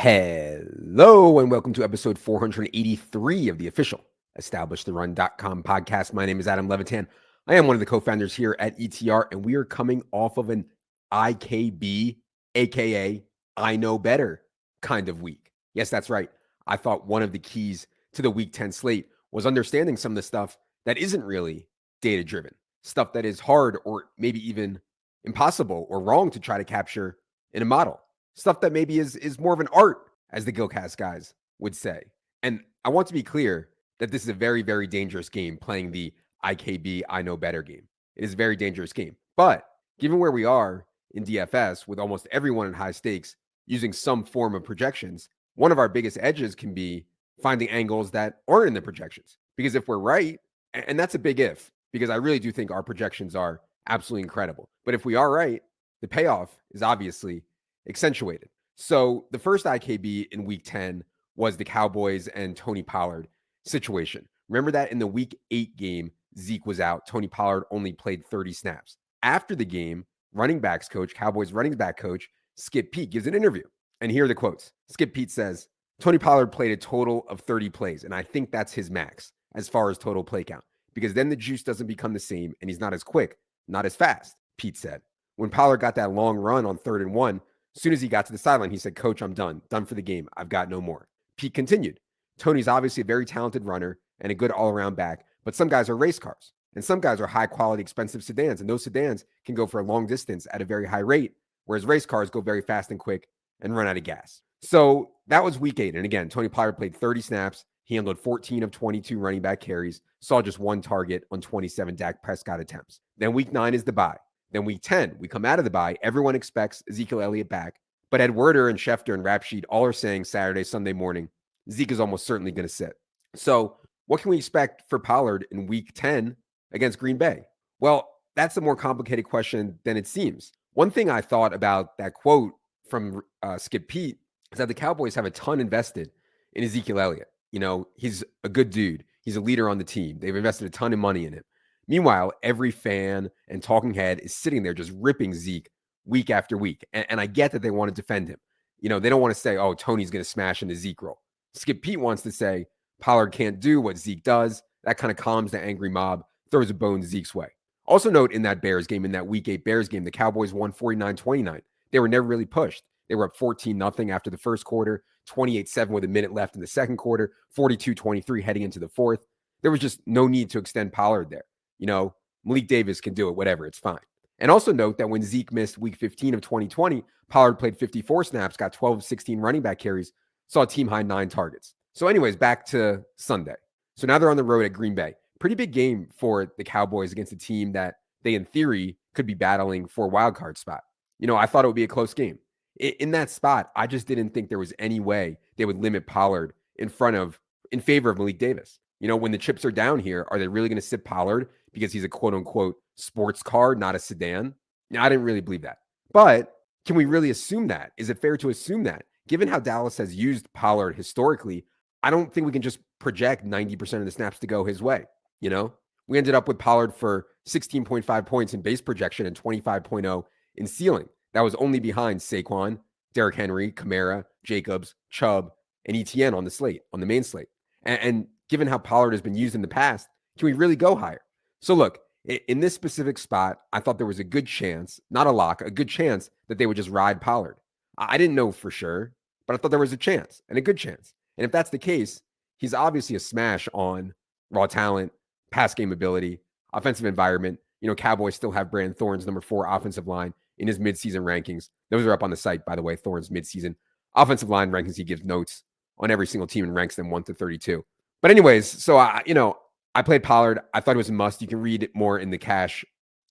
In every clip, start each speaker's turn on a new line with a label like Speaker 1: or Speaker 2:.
Speaker 1: Hello and welcome to episode 483 of the official EstablishTheRun.com podcast. My name is Adam Levitan. I am one of the co-founders here at ETR, and we are coming off of an IKB, aka I Know Better kind of week. Yes, that's right. I thought one of the keys to the week 10 slate was understanding some of the stuff that isn't really data-driven, stuff that is hard or maybe even impossible or wrong to try to capture in a model. Stuff that maybe is more of an art, as the Gilcast guys would say. And I want to be clear that this is a very, very dangerous game, playing the IKB, I Know Better game. It is a very dangerous game. But given where we are in DFS, with almost everyone in high stakes using some form of projections, one of our biggest edges can be finding angles that aren't in the projections. Because if we're right, and that's a big if, because I really do think our projections are absolutely incredible. But if we are right, the payoff is obviously accentuated. So the first IKB in week 10 was the Cowboys and Tony Pollard situation. Remember that in the week 8 game, Zeke was out. Tony Pollard only played 30 snaps. After the game, running backs coach, Cowboys running back coach, Skip Peete gives an interview. And here are the quotes. Skip Peete says, Tony Pollard played a total of 30 plays. And I think that's his max as far as total play count, because then the juice doesn't become the same and he's not as quick, not as fast, Peete said. When Pollard got that long run on 3rd and 1, as soon as he got to the sideline, he said, Coach, I'm done for the game. I've got no more. Peete continued. Tony's obviously a very talented runner and a good all-around back, but some guys are race cars and some guys are high-quality, expensive sedans, and those sedans can go for a long distance at a very high rate, whereas race cars go very fast and quick and run out of gas. So that was week 8. And again, Tony Pollard played 30 snaps. He handled 14 of 22 running back carries, saw just 1 target on 27 Dak Prescott attempts. Then week 9 is the bye. Then week 10, we come out of the bye. Everyone expects Ezekiel Elliott back. But Ed Werder and Schefter and Rapsheet all are saying Saturday, Sunday morning, Zeke is almost certainly going to sit. So what can we expect for Pollard in week 10 against Green Bay? Well, that's a more complicated question than it seems. One thing I thought about that quote from Skip Peete is that the Cowboys have a ton invested in Ezekiel Elliott. You know, he's a good dude. He's a leader on the team. They've invested a ton of money in him. Meanwhile, every fan and talking head is sitting there just ripping Zeke week after week. And I get that they want to defend him. You know, they don't want to say, oh, Tony's going to smash into Zeke role. Skip Peete wants to say Pollard can't do what Zeke does. That kind of calms the angry mob, throws a bone Zeke's way. Also note in that Bears game, in that week 8 Bears game, the Cowboys won 49-29. They were never really pushed. They were up 14-0 after the first quarter, 28-7 with a minute left in the second quarter, 42-23 heading into the fourth. There was just no need to extend Pollard there. You know, Malik Davis can do it, whatever, it's fine. And also note that when Zeke missed week 15 of 2020, Pollard played 54 snaps, got 12 of 16 running back carries, saw a team-high 9 targets. So anyways, back to Sunday. So now they're on the road at Green Bay. Pretty big game for the Cowboys against a team that they, in theory, could be battling for a wild card spot. You know, I thought it would be a close game. In that spot, I just didn't think there was any way they would limit Pollard in favor of Malik Davis. You know, when the chips are down here, are they really going to sit Pollard because he's a quote-unquote sports car, not a sedan? Now, I didn't really believe that. But can we really assume that? Is it fair to assume that? Given how Dallas has used Pollard historically, I don't think we can just project 90% of the snaps to go his way. You know, we ended up with Pollard for 16.5 points in base projection and 25.0 in ceiling. That was only behind Saquon, Derrick Henry, Kamara, Jacobs, Chubb, and ETN on the slate, on the main slate. And given how Pollard has been used in the past, can we really go higher? So look, in this specific spot, I thought there was a good chance, not a lock, a good chance that they would just ride Pollard. I didn't know for sure, but I thought there was a chance and a good chance. And if that's the case, he's obviously a smash on raw talent, pass game ability, offensive environment. You know, Cowboys still have Brandon Thorne's number 4 offensive line in his midseason rankings. Those are up on the site, by the way, Thorne's midseason offensive line rankings. He gives notes on every single team and ranks them 1 to 32. But anyways, so I played Pollard. I thought it was a must. You can read it more in the cash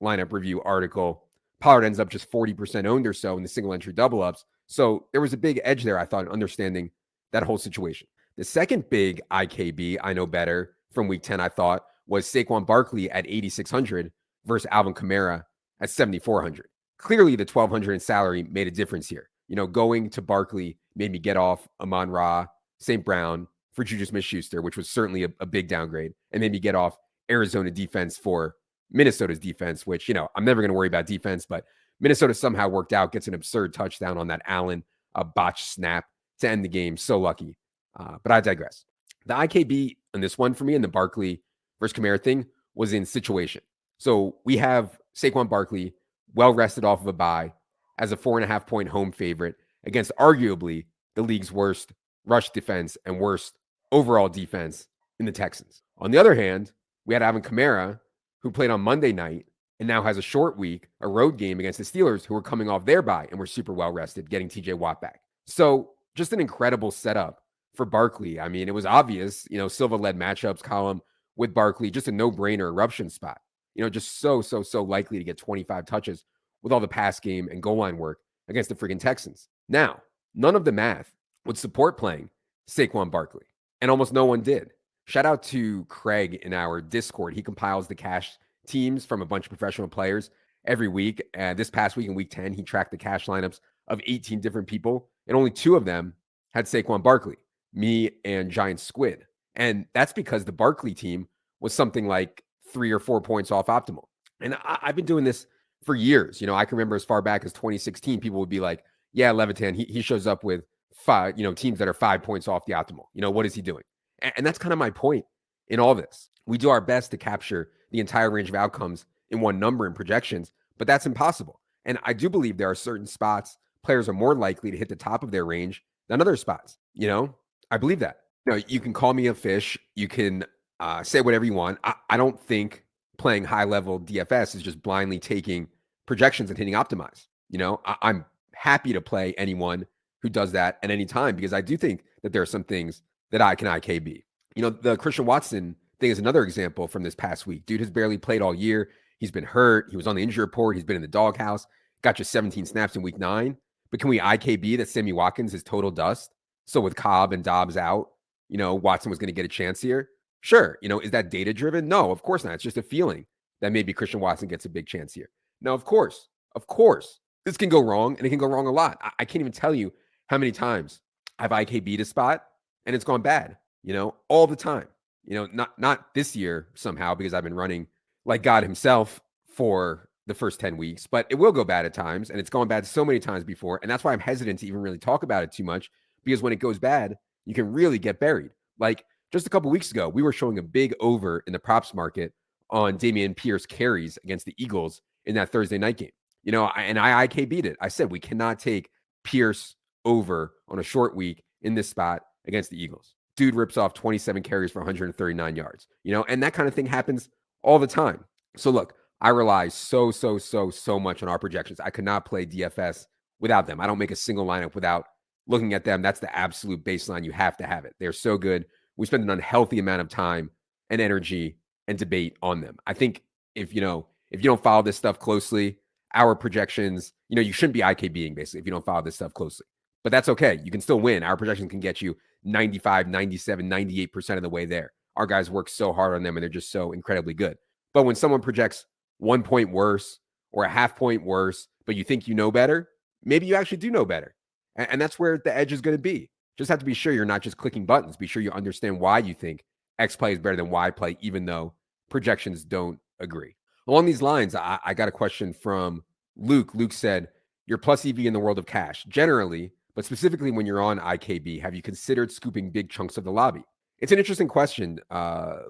Speaker 1: lineup review article. Pollard ends up just 40% owned or so in the single entry double ups. So there was a big edge there, I thought, in understanding that whole situation. The second big IKB, I Know Better, from week 10, I thought, was Saquon Barkley at 8,600 versus Alvin Kamara at 7,400. Clearly, the 1,200 in salary made a difference here. You know, going to Barkley made me get off Amon-Ra, St. Brown for Juju Smith-Schuster, which was certainly a big downgrade, and made me get off Arizona defense for Minnesota's defense, which, you know, I'm never going to worry about defense, but Minnesota somehow worked out, gets an absurd touchdown on that Allen botched snap to end the game. So lucky. But I digress. The IKB on this one for me and the Barkley versus Kamara thing was in situation. So we have Saquon Barkley well rested off of a bye as a 4.5-point home favorite against arguably the league's worst rush defense and worst overall defense in the Texans. On the other hand, we had Alvin Kamara, who played on Monday night and now has a short week, a road game against the Steelers, who were coming off their bye and were super well rested, getting TJ Watt back. So just an incredible setup for Barkley. I mean, it was obvious, Silva led matchups column with Barkley, just a no-brainer eruption spot. Just so likely to get 25 touches with all the pass game and goal line work against the freaking Texans. Now, none of the math would support playing Saquon Barkley, and almost no one did. Shout out to Craig in our Discord. He compiles the cash teams from a bunch of professional players every week. This past week in week 10, he tracked the cash lineups of 18 different people, and only 2 of them had Saquon Barkley, me and Giant Squid. And that's because the Barkley team was something like 3 or 4 points off optimal. And I've been doing this for years. I can remember as far back as 2016, people would be like, yeah, Levitan, he shows up with 5, teams that are 5 points off the optimal. What is he doing? And that's kind of my point in all this. We do our best to capture the entire range of outcomes in one number in projections, but that's impossible. And I do believe there are certain spots players are more likely to hit the top of their range than other spots. I believe that. You can call me a fish. You can say whatever you want. I don't think playing high-level DFS is just blindly taking projections and hitting optimize. I'm happy to play anyone who does that at any time because I do think that there are some things that I can IKB. The Christian Watson thing is another example from this past week. Dude has barely played all year. He's been hurt. He was on the injury report. He's been in the doghouse. Got just 17 snaps in week 9. But can we IKB that Sammy Watkins is total dust? So with Cobb and Dobbs out, Watson was going to get a chance here. Sure. Is that data driven? No, of course not. It's just a feeling that maybe Christian Watson gets a big chance here. No, of course. This can go wrong, and it can go wrong a lot. I can't even tell you how many times I've IKB'd a spot and it's gone bad, all the time. Not this year somehow because I've been running like God himself for the first 10 weeks, but it will go bad at times, and it's gone bad so many times before. And that's why I'm hesitant to even really talk about it too much, because when it goes bad, you can really get buried. Like just a couple weeks ago, we were showing a big over in the props market on Dameon Pierce carries against the Eagles in that Thursday night game. And I IKB'd it. I said we cannot take Pierce over on a short week in this spot against the Eagles. Dude rips off 27 carries for 139 yards, and that kind of thing happens all the time. So look, I rely so much on our projections. I could not play DFS without them. I don't make a single lineup without looking at them. That's the absolute baseline. You have to have it. They're so good. We spend an unhealthy amount of time and energy and debate on them. I think if you don't follow this stuff closely, our projections, you shouldn't be IKBing basically if you don't follow this stuff closely. But that's okay. You can still win. Our projections can get you 95, 97, 98% of the way there. Our guys work so hard on them and they're just so incredibly good. But when someone projects 1 point worse or a half point worse, but you think you know better, maybe you actually do know better. And that's where the edge is going to be. Just have to be sure you're not just clicking buttons. Be sure you understand why you think X play is better than Y play, even though projections don't agree. Along these lines, I got a question from Luke. Luke said, you're plus EV in the world of cash. Generally, but specifically when you're on IKB, have you considered scooping big chunks of the lobby? It's an interesting question,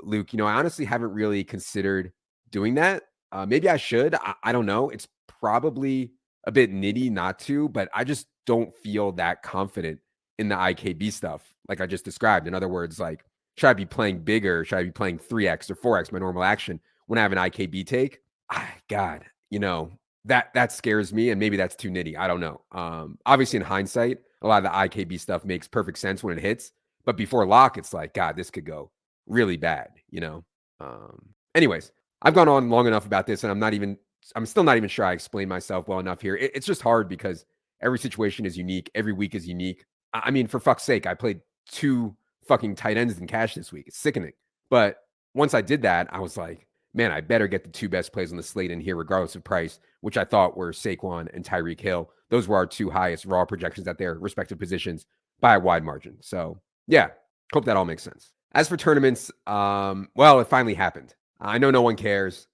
Speaker 1: Luke. I honestly haven't really considered doing that. Maybe I should. I don't know. It's probably a bit nitty not to, but I just don't feel that confident in the IKB stuff like I just described. In other words, like, should I be playing bigger? Should I be playing 3x or 4x my normal action when I have an IKB take? God, that scares me, and maybe that's too nitty. I don't know. Obviously, in hindsight, a lot of the IKB stuff makes perfect sense when it hits, but before lock, it's like, God, this could go really bad. Anyways, I've gone on long enough about this, and I'm still not even sure I explained myself well enough here. It's just hard because every situation is unique. Every week is unique. I mean, for fuck's sake, I played 2 fucking tight ends in cash this week. It's sickening. But once I did that, I was like, man, I better get the 2 best plays on the slate in here, regardless of price, which I thought were Saquon and Tyreek Hill. Those were our 2 highest raw projections at their respective positions by a wide margin. So yeah, hope that all makes sense. As for tournaments, well, it finally happened. I know no one cares.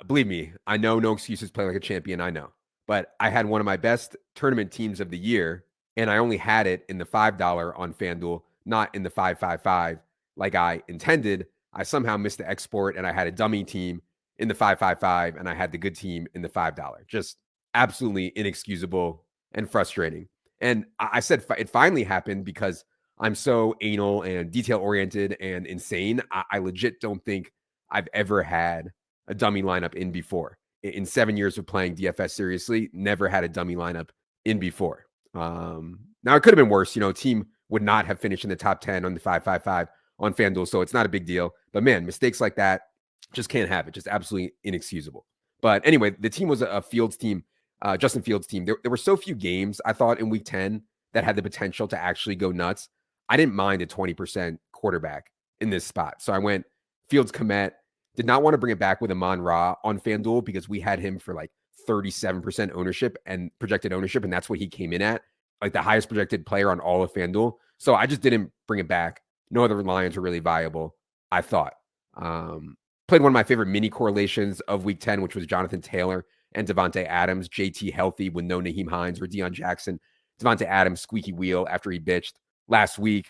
Speaker 1: Believe me, I know no excuses, play like a champion. I know. But I had one of my best tournament teams of the year and I only had it in the $5 on FanDuel, not in the 555 like I intended. I somehow missed the export, and I had a dummy team in the 555, and I had the good team in the $5. Just absolutely inexcusable and frustrating. And I said it finally happened because I'm so anal and detail oriented and insane. I legit don't think I've ever had a dummy lineup in before. In 7 years of playing DFS seriously, never had a dummy lineup in before. Now it could have been worse. Team would not have finished in the top 10 on the 555 on FanDuel, so it's not a big deal. But man, mistakes like that just can't have it. Just absolutely inexcusable. But anyway, the team was a Fields team, Justin Fields team. There were so few games, I thought, in week 10 that had the potential to actually go nuts. I didn't mind a 20% quarterback in this spot. So I went Fields Komet. Did not want to bring it back with Amon-Ra on FanDuel because we had him for like 37% ownership and projected ownership. And that's what he came in at, like the highest projected player on all of FanDuel. So I just didn't bring it back. No other Lions were really viable, I thought. Played one of my favorite mini correlations of week 10, which was Jonathan Taylor and Devontae Adams. JT healthy with no Naheem Hines or Deion Jackson. Devontae Adams squeaky wheel after he bitched last week.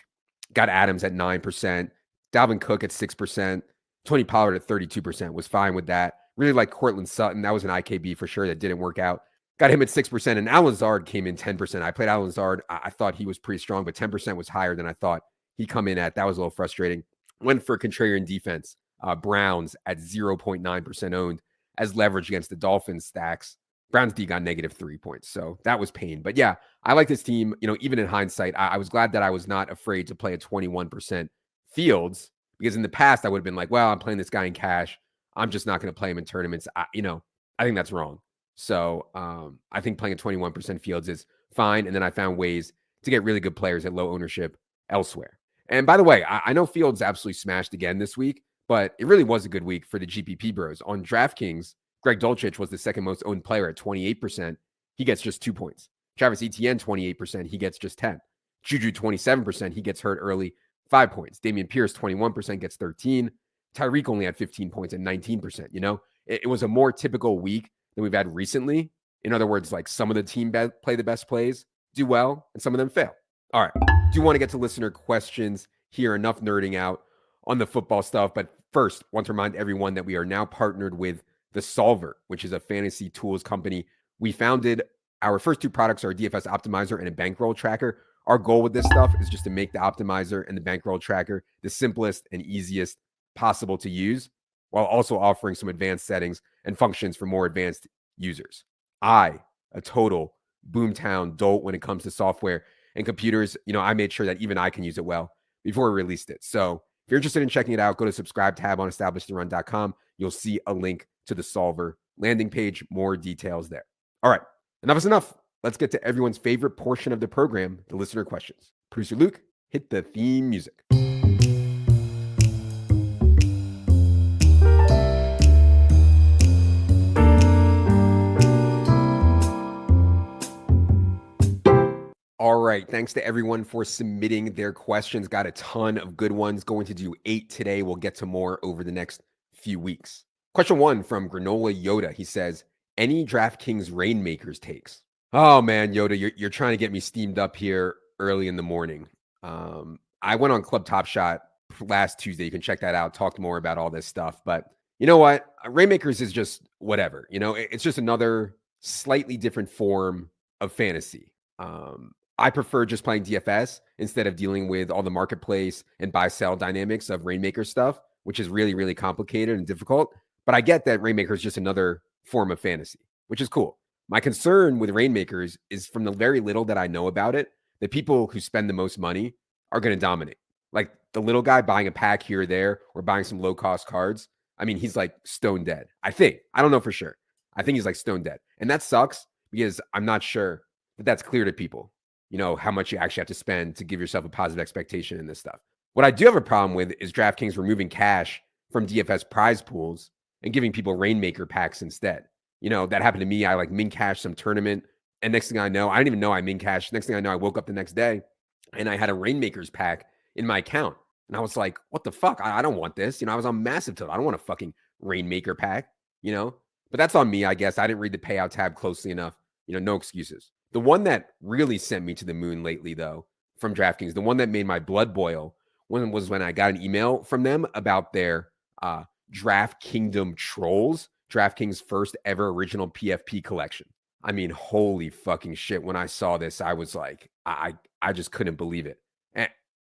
Speaker 1: Got Adams at 9%. Dalvin Cook at 6%. Tony Pollard at 32%. Was fine with that. Really like Cortland Sutton. That was an IKB for sure that didn't work out. Got him at 6%. And Al Lazard came in 10%. I played Al Lazard. I thought he was pretty strong, but 10% was higher than I thought he'd come in at. That was a little frustrating. Went for contrarian defense. Browns at 0.9% owned as leverage against the Dolphins stacks. Browns D got -3 points. So that was pain. But yeah, I like this team. Even in hindsight, I was glad that I was not afraid to play a 21% Fields, because in the past I would have been like, well, I'm playing this guy in cash. I'm just not going to play him in tournaments. I think that's wrong. So I think playing a 21% Fields is fine. And then I found ways to get really good players at low ownership elsewhere. And by the way, I know Fields absolutely smashed again this week, but it really was a good week for the GPP bros. On DraftKings, Greg Dulcich was the second most owned player at 28%. He gets just 2 points. Travis Etienne, 28%. He gets just 10. Juju, 27%. He gets hurt early, 5 points. Damian Pierce, 21%, gets 13. Tyreek only had 15 points and 19%. It was a more typical week than we've had recently. In other words, like some of the team play the best plays, do well, and some of them fail. All right. Do want to get to listener questions here. Enough nerding out on the football stuff. But first, want to remind everyone that we are now partnered with The Solver, which is a fantasy tools company. We founded our first two products are a DFS optimizer and a bankroll tracker. Our goal with this stuff is just to make the optimizer and the bankroll tracker the simplest and easiest possible to use, while also offering some advanced settings and functions for more advanced users. A total boomtown dolt when it comes to software and computers. I made sure that even I can use it well before we released it. So if you're interested in checking it out, go to subscribe tab on establishedrun.com. You'll see a link to the Solver landing page, more details there. All right, enough is enough. Let's get to everyone's favorite portion of the program, the listener questions. Producer Luke, hit the theme music. All right. Thanks to everyone for submitting their questions. Got a ton of good ones. Going to do 8 today. We'll get to more over the next few weeks. Question 1 from Granola Yoda. He says, any DraftKings Reignmakers takes? Oh man, Yoda, you're trying to get me steamed up here early in the morning. I went on Club Top Shot last Tuesday. You can check that out. Talked more about all this stuff. But you know what? Reignmakers is just whatever. It's just another slightly different form of fantasy. I prefer just playing DFS instead of dealing with all the marketplace and buy-sell dynamics of Reignmaker stuff, which is really, really complicated and difficult. But I get that Reignmaker is just another form of fantasy, which is cool. My concern with Reignmakers is from the very little that I know about it, the people who spend the most money are going to dominate. Like the little guy buying a pack here or there or buying some low-cost cards. I mean, he's like stone dead. I think. I don't know for sure. I think he's like stone dead. And that sucks because I'm not sure that that's clear to people. How much you actually have to spend to give yourself a positive expectation in this stuff. What I do have a problem with is DraftKings removing cash from DFS prize pools and giving people Reignmaker packs instead. That happened to me. I min cash some tournament. And next thing I know, I didn't even know I min cashed. Next thing I know, I woke up the next day and I had a Reignmakers pack in my account. And I was like, what the fuck? I don't want this. I was on massive tilt. I don't want a fucking Reignmaker pack, But that's on me, I guess. I didn't read the payout tab closely enough. No excuses. The one that really sent me to the moon lately, though, from DraftKings, the one that made my blood boil was when I got an email from them about their Draft Kingdom Trolls, DraftKings' first ever original PFP collection. I mean, holy fucking shit. When I saw this, I was like, I just couldn't believe it.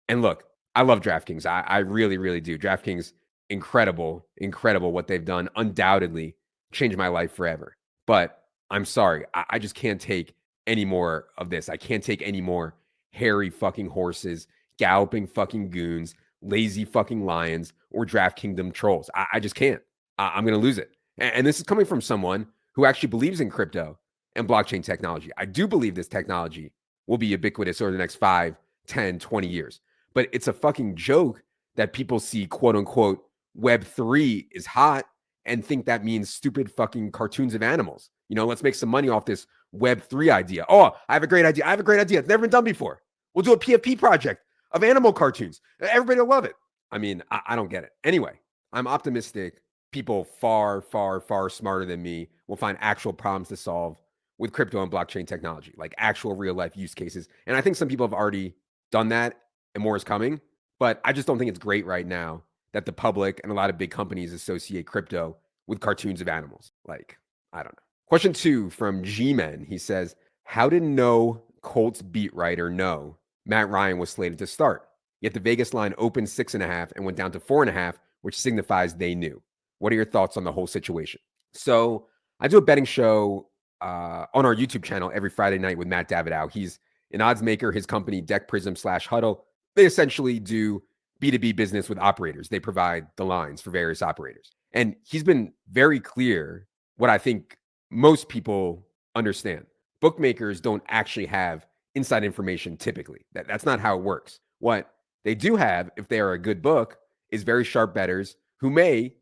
Speaker 1: And look, I love DraftKings. I really, really do. DraftKings, incredible what they've done. Undoubtedly changed my life forever. But I'm sorry, I just can't take any more of this. I can't take any more hairy fucking horses, galloping fucking goons, lazy fucking lions, or Draft Kingdom trolls. I just can't. I'm going to lose it. And this is coming from someone who actually believes in crypto and blockchain technology. I do believe this technology will be ubiquitous over the next 5, 10, 20 years. But it's a fucking joke that people see, quote unquote, Web3 is hot and think that means stupid fucking cartoons of animals. You know, let's make some money off this Web3 idea. Oh, I have a great idea. It's never been done before. We'll do a PFP project of animal cartoons. Everybody will love it. I mean, I don't get it. Anyway, I'm optimistic people far, far, far smarter than me will find actual problems to solve with crypto and blockchain technology, like actual real life use cases. And I think some people have already done that and more is coming. But I just don't think it's great right now that the public and a lot of big companies associate crypto with cartoons of animals. Like, I don't know. Question 2 from G-Men. He says, how did no Colts beat writer know Matt Ryan was slated to start? Yet the Vegas line opened 6.5 and went down to 4.5, which signifies they knew. What are your thoughts on the whole situation? So I do a betting show on our YouTube channel every Friday night with Matt Davidow. He's an odds maker. His company, Deck Prism /Huddle, they essentially do B2B business with operators. They provide the lines for various operators. And he's been very clear what I think most people understand. Bookmakers don't actually have inside information typically. That's not how it works. What they do have, if they are a good book, is very sharp bettors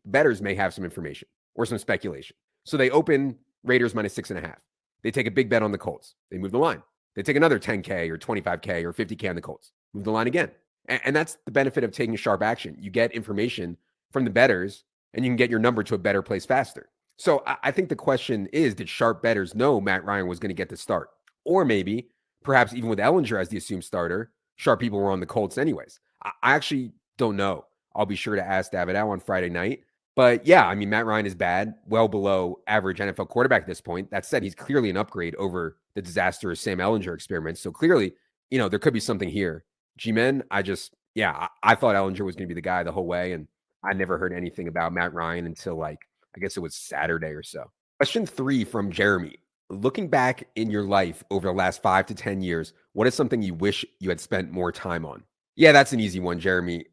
Speaker 1: bettors may have some information or some speculation. So they open Raiders minus 6.5. They take a big bet on the Colts. They move the line. They take another 10K or 25K or 50K on the Colts. Move the line again. And that's the benefit of taking sharp action. You get information from the bettors and you can get your number to a better place faster. So I think the question is, did sharp bettors know Matt Ryan was going to get the start? Or maybe, perhaps even with Ellinger as the assumed starter, sharp people were on the Colts anyways. I actually don't know. I'll be sure to ask Davidow on Friday night. But yeah, I mean, Matt Ryan is bad, well below average NFL quarterback at this point. That said, he's clearly an upgrade over the disastrous Sam Ellinger experiment. So clearly, you know, there could be something here. G-Men, I thought Ellinger was going to be the guy the whole way. And I never heard anything about Matt Ryan until I guess it was Saturday or so. Question 3 from Jeremy. Looking back in your life over the last 5 to 10 years, what is something you wish you had spent more time on? Yeah, that's an easy one, Jeremy.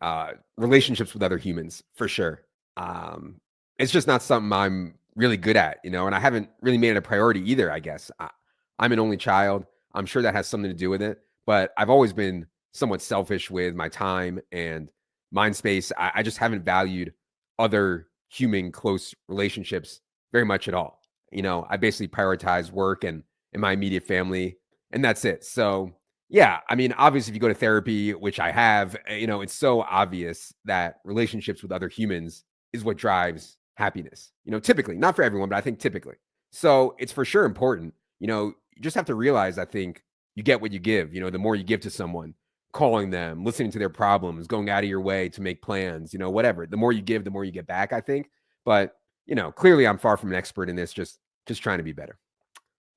Speaker 1: Relationships with other humans, for sure. It's just not something I'm really good at, you know, and I haven't really made it a priority either, I guess. I'm an only child. I'm sure that has something to do with it, but I've always been somewhat selfish with my time and mind space. I just haven't valued other human close relationships very much at all. You know, I basically prioritize work and my immediate family, and that's it. So yeah, I mean, obviously if you go to therapy, which I have, you know, it's so obvious that relationships with other humans is what drives happiness, you know, typically, not for everyone, but I think typically. So it's for sure important. You know, you just have to realize, I think, you get what you give. You know, the more you give to someone, calling them, listening to their problems, going out of your way to make plans, you know, whatever. The more you give, the more you get back, I think. But, you know, clearly I'm far from an expert in this, just trying to be better.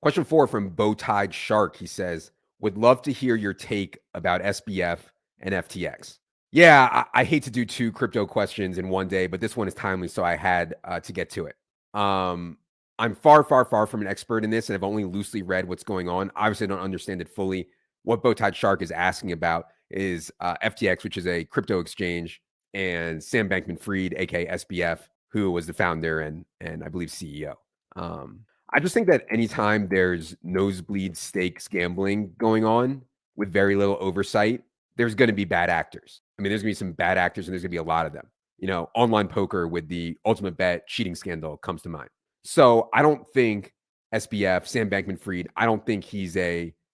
Speaker 1: Question 4 from Bowtied Shark. He says, would love to hear your take about SBF and FTX. Yeah, I hate to do 2 crypto questions in one day, but this one is timely, so I had to get to it. I'm far, far, far from an expert in this, and I've only loosely read what's going on. Obviously, I don't understand it fully. What Bowtied Shark is asking about is FTX, which is a crypto exchange, and Sam Bankman-Fried, aka SBF, who was the founder and I believe CEO. I just think that anytime there's nosebleed stakes gambling going on with very little oversight, there's going to be bad actors. I mean, there's going to be some bad actors, and there's going to be a lot of them. You know, online poker with the ultimate bet cheating scandal comes to mind. So I don't think SBF, Sam Bankman-Fried, I don't think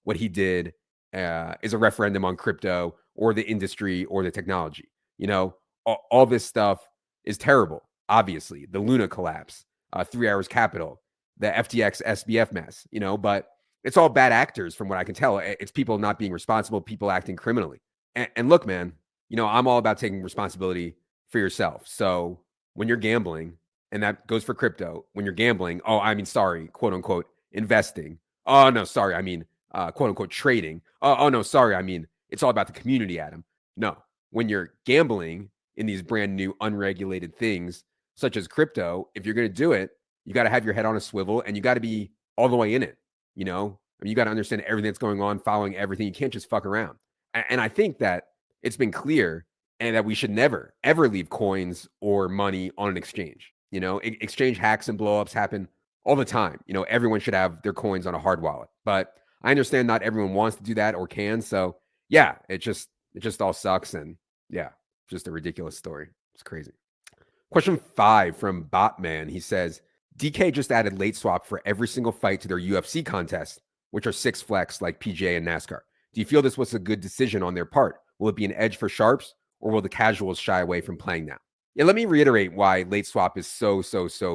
Speaker 1: what he did is a referendum on crypto or the industry or the technology. You know, all this stuff is terrible. Obviously, the Luna collapse, 3 Hours Capital, the FTX SBF mess, you know, but It's all bad actors from what I can tell. It's people not being responsible, people acting criminally. And look, man, I'm all about taking responsibility for yourself. So when you're gambling, and that goes for crypto, when you're gambling, sorry, quote unquote, investing. Oh, no, sorry, quote unquote, trading. Oh, no, sorry, it's all about the community, Adam. No, when you're gambling in these brand new unregulated things, such as crypto, if you're going to do it, you got to have your head on a swivel and you got to be all the way in it. You got to understand everything that's going on, following everything. You can't just fuck around. And I think that it's been clear and that we should never, ever leave coins or money on an exchange. Exchange hacks and blowups happen all the time. Everyone should have their coins on a hard wallet. But I understand not everyone wants to do that or can. So yeah, it just all sucks. And yeah, just a ridiculous story. It's crazy. Question 5 from Botman. He says, DK just added late swap for every single fight to their UFC contest, which are 6 flex like PGA and NASCAR. Do you feel this was a good decision on their part? Will it be an edge for sharps, or will the casuals shy away from playing now? Yeah, let me reiterate why late swap is so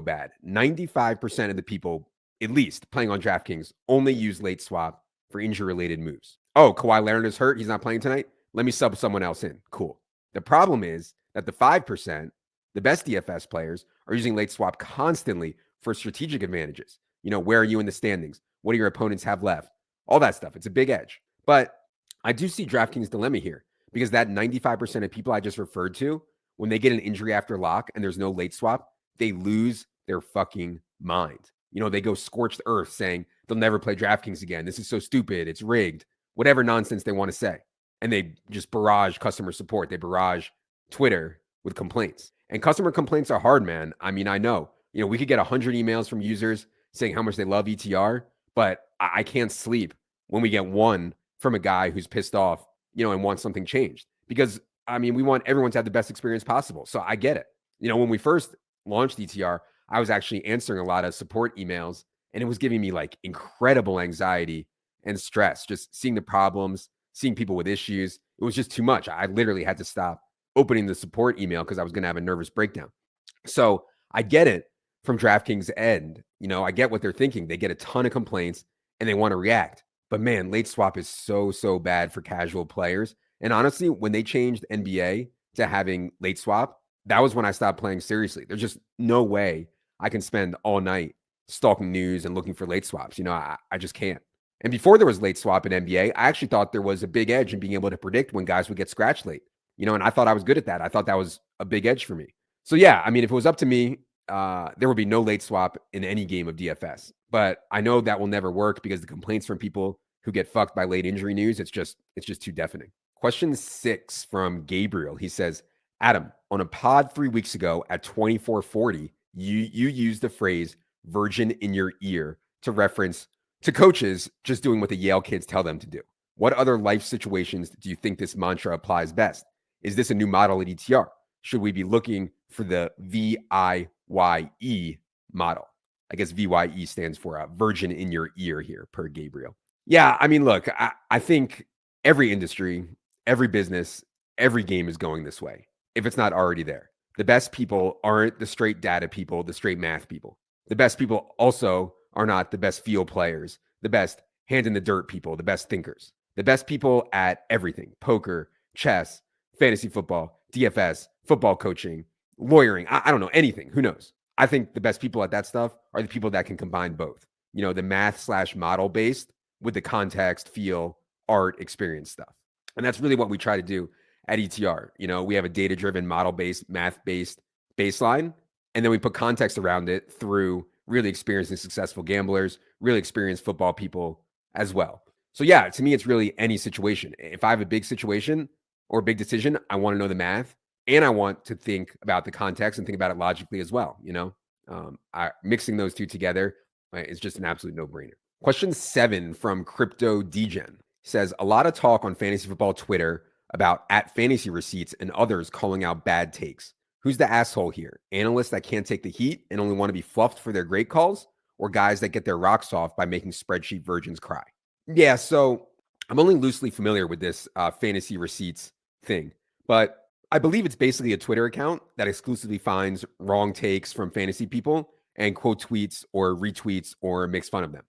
Speaker 1: bad. 95% of the people, at least playing on DraftKings, only use late swap for injury-related moves. Oh, Kawhi Leonard is hurt. He's not playing tonight. Let me sub someone else in. Cool. The problem is that the 5%, the best DFS players, are using late swap constantly for strategic advantages. Where are you in the standings? What do your opponents have left? All that stuff. It's a big edge. But I do see DraftKings' dilemma here, because that 95% of people I just referred to, when they get an injury after lock and there's no late swap, they lose their fucking mind. They go scorched earth saying they'll never play DraftKings again. This is so stupid. It's rigged. Whatever nonsense they want to say. And they just barrage customer support. They barrage Twitter with complaints. And customer complaints are hard, man. I know. We could get 100 emails from users saying how much they love ETR, but I can't sleep when we get one from a guy who's pissed off, and wants something changed. Because, we want everyone to have the best experience possible. So I get it. When we first launched ETR, I was actually answering a lot of support emails, and it was giving me like incredible anxiety and stress, just seeing the problems, seeing people with issues. It was just too much. I literally had to stop opening the support email because I was going to have a nervous breakdown. So I get it from DraftKings' end. I get what they're thinking. They get a ton of complaints and they want to react. But man, late swap is so bad for casual players. And honestly, when they changed NBA to having late swap, that was when I stopped playing seriously. There's just no way I can spend all night stalking news and looking for late swaps. I just can't. And before there was late swap in NBA, I actually thought there was a big edge in being able to predict when guys would get scratched late. And I thought I was good at that. I thought that was a big edge for me. So yeah, if it was up to me, there would be no late swap in any game of DFS. But I know that will never work because the complaints from people who get fucked by late injury news, it's just too deafening. Question 6 from Gabriel. He says, Adam, on a pod 3 weeks ago at 2440, you used the phrase virgin in your ear to reference to coaches just doing what the Yale kids tell them to do. What other life situations do you think this mantra applies best? Is this a new model at ETR? Should we be looking for the VIYE model? I guess VYE stands for virgin in your ear here, per Gabriel. Yeah, look, I think every industry, every business, every game is going this way, if it's not already there. The best people aren't the straight data people, the straight math people. The best people also are not the best field players, the best hand in the dirt people, the best thinkers. The best people at everything: poker, chess, fantasy football, DFS, football coaching, lawyering. I don't know, anything. Who knows? I think the best people at that stuff are the people that can combine both. The math/model based with the context, feel, art, experience stuff. And that's really what we try to do at ETR. We have a data-driven, model-based, math-based baseline, and then we put context around it through really experienced and successful gamblers, really experienced football people as well. So yeah, to me, it's really any situation. If I have a big situation or a big decision, I want to know the math, and I want to think about the context and think about it logically as well. Mixing those two together is just an absolute no-brainer. Question 7 from Crypto Degen says, a lot of talk on fantasy football Twitter about @fantasy receipts and others calling out bad takes. Who's the asshole here? Analysts that can't take the heat and only want to be fluffed for their great calls, or guys that get their rocks off by making spreadsheet virgins cry? Yeah, so I'm only loosely familiar with this fantasy receipts thing, but I believe it's basically a Twitter account that exclusively finds wrong takes from fantasy people and quote tweets or retweets or makes fun of them.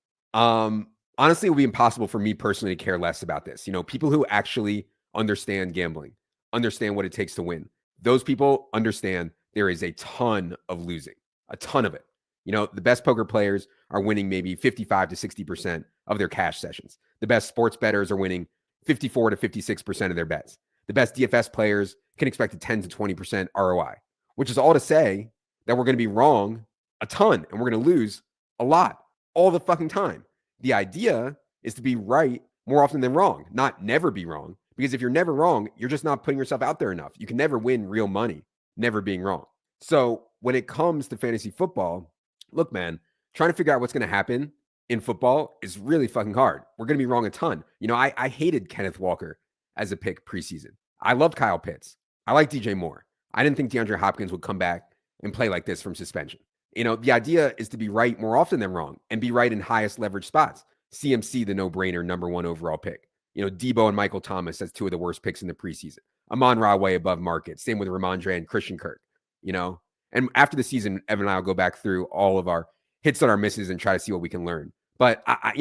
Speaker 1: honestly, it would be impossible for me personally to care less about this. People who actually understand gambling, understand what it takes to win. Those people understand there is a ton of losing, a ton of it. The best poker players are winning maybe 55 to 60% of their cash sessions. The best sports bettors are winning 54 to 56% of their bets. The best DFS players can expect a 10 to 20% ROI, which is all to say that we're going to be wrong a ton and we're going to lose a lot all the fucking time. The idea is to be right more often than wrong, not never be wrong. Because if you're never wrong, you're just not putting yourself out there enough. You can never win real money, never being wrong. So when it comes to fantasy football, look, man, trying to figure out what's going to happen in football is really fucking hard. We're going to be wrong a ton. I hated Kenneth Walker as a pick preseason. I loved Kyle Pitts. I like DJ Moore. I didn't think DeAndre Hopkins would come back and play like this from suspension. The idea is to be right more often than wrong and be right in highest leverage spots. CMC, the no-brainer number 1 overall pick. Debo and Michael Thomas as 2 of the worst picks in the preseason. Amon-Ra way above market. Same with Ramondre and Christian Kirk. And after the season, Evan and I will go back through all of our hits and our misses and try to see what we can learn. But I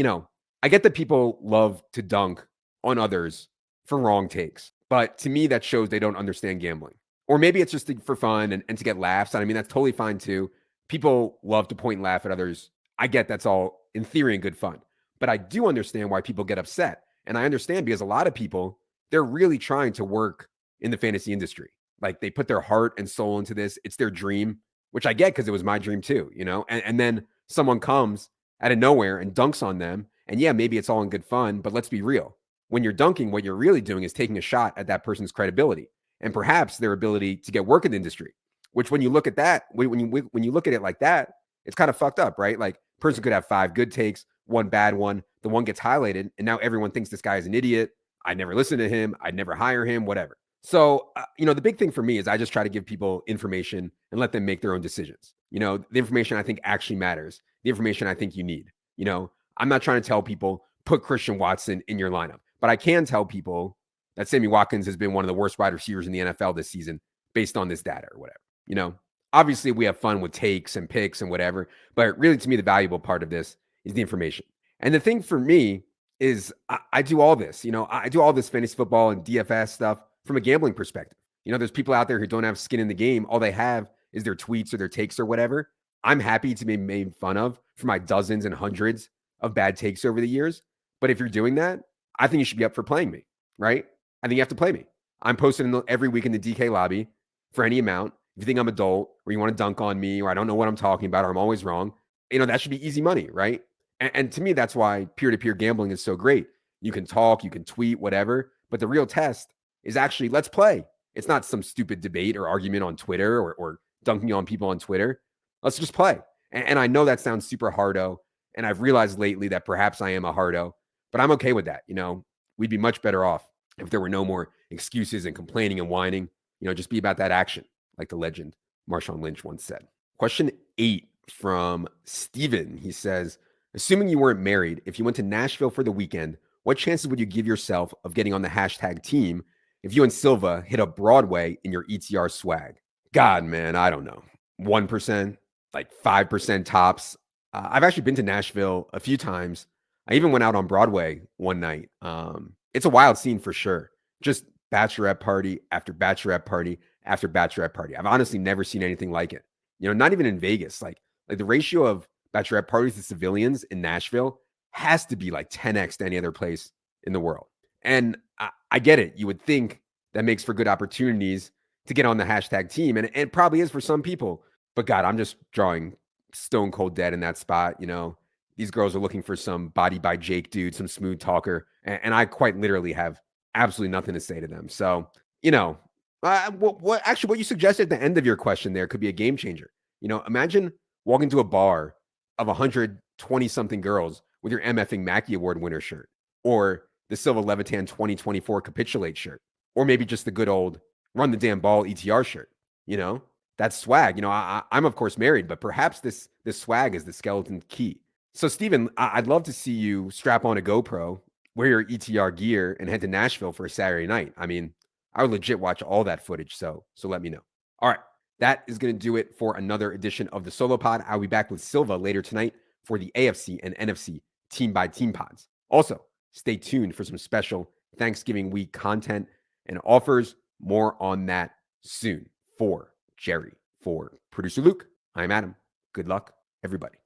Speaker 1: get that people love to dunk on others for wrong takes. But to me, that shows they don't understand gambling. Or maybe it's just for fun and to get laughs. And that's totally fine too. People love to point and laugh at others. I get that's all in theory and good fun. But I do understand why people get upset. And I understand because a lot of people, they're really trying to work in the fantasy industry. Like they put their heart and soul into this. It's their dream, which I get because it was my dream too, and then someone comes out of nowhere and dunks on them. And yeah, maybe it's all in good fun, but let's be real. When you're dunking, what you're really doing is taking a shot at that person's credibility and perhaps their ability to get work in the industry, which when you look at that, when you look at it like that, it's kind of fucked up, right? Like person could have 5 good takes, 1 bad one, the one gets highlighted, and now everyone thinks this guy is an idiot. I never listen to him. I'd never hire him, whatever. So, the big thing for me is I just try to give people information and let them make their own decisions. The information I think actually matters, the information I think you need. I'm not trying to tell people put Christian Watson in your lineup, but I can tell people that Sammy Watkins has been one of the worst wide receivers in the NFL this season based on this data or whatever. Obviously we have fun with takes and picks and whatever, but really to me, the valuable part of this is the information. And the thing for me is I do all this, I do all this fantasy football and DFS stuff from a gambling perspective. There's people out there who don't have skin in the game. All they have is their tweets or their takes or whatever. I'm happy to be made fun of for my dozens and hundreds of bad takes over the years. But if you're doing that, I think you should be up for playing me, right? I think you have to play me. I'm posting every week in the DK lobby for any amount. If you think I'm adult or you want to dunk on me or I don't know what I'm talking about or I'm always wrong, that should be easy money, right? And to me, that's why peer-to-peer gambling is so great. You can talk, you can tweet, whatever. But the real test is actually let's play. It's not some stupid debate or argument on Twitter or dunking on people on Twitter. Let's just play. And I know that sounds super hardo. And I've realized lately that perhaps I am a hardo, but I'm okay with that. We'd be much better off if there were no more excuses and complaining and whining. Just be about that action, like the legend Marshawn Lynch once said. Question 8 from Steven. He says, assuming you weren't married, if you went to Nashville for the weekend, what chances would you give yourself of getting on the hashtag team if you and Silva hit up Broadway in your ETR swag? God, man, I don't know. 1%, like 5% tops. I've actually been to Nashville a few times. I even went out on Broadway one night. It's a wild scene for sure. Just bachelorette party after bachelorette party after bachelorette party. I've honestly never seen anything like it. Not even in Vegas. Like the ratio of bachelorette parties to civilians in Nashville has to be like 10x to any other place in the world. And I get it. You would think that makes for good opportunities to get on the hashtag team. And it probably is for some people. But God, I'm just drawing stone cold dead in that spot. These girls are looking for some body by Jake dude, some smooth talker. And I quite literally have absolutely nothing to say to them. So, what you suggested at the end of your question there could be a game changer. Imagine walking to a bar of 120 something girls with your MFing Mackey Award winner shirt or the Silva Levitan 2024 Capitulate shirt, or maybe just the good old Run the Damn Ball ETR shirt. That's swag. I'm of course married, but perhaps this swag is the skeleton key. So Steven, I'd love to see you strap on a GoPro, wear your ETR gear, and head to Nashville for a Saturday night. I would legit watch all that footage. So let me know. All right. That is going to do it for another edition of the Solo Pod. I'll be back with Silva later tonight for the AFC and NFC team by team pods. Also, stay tuned for some special Thanksgiving week content and offers. More on that soon. For Jerry, for producer Luke, I'm Adam. Good luck, everybody.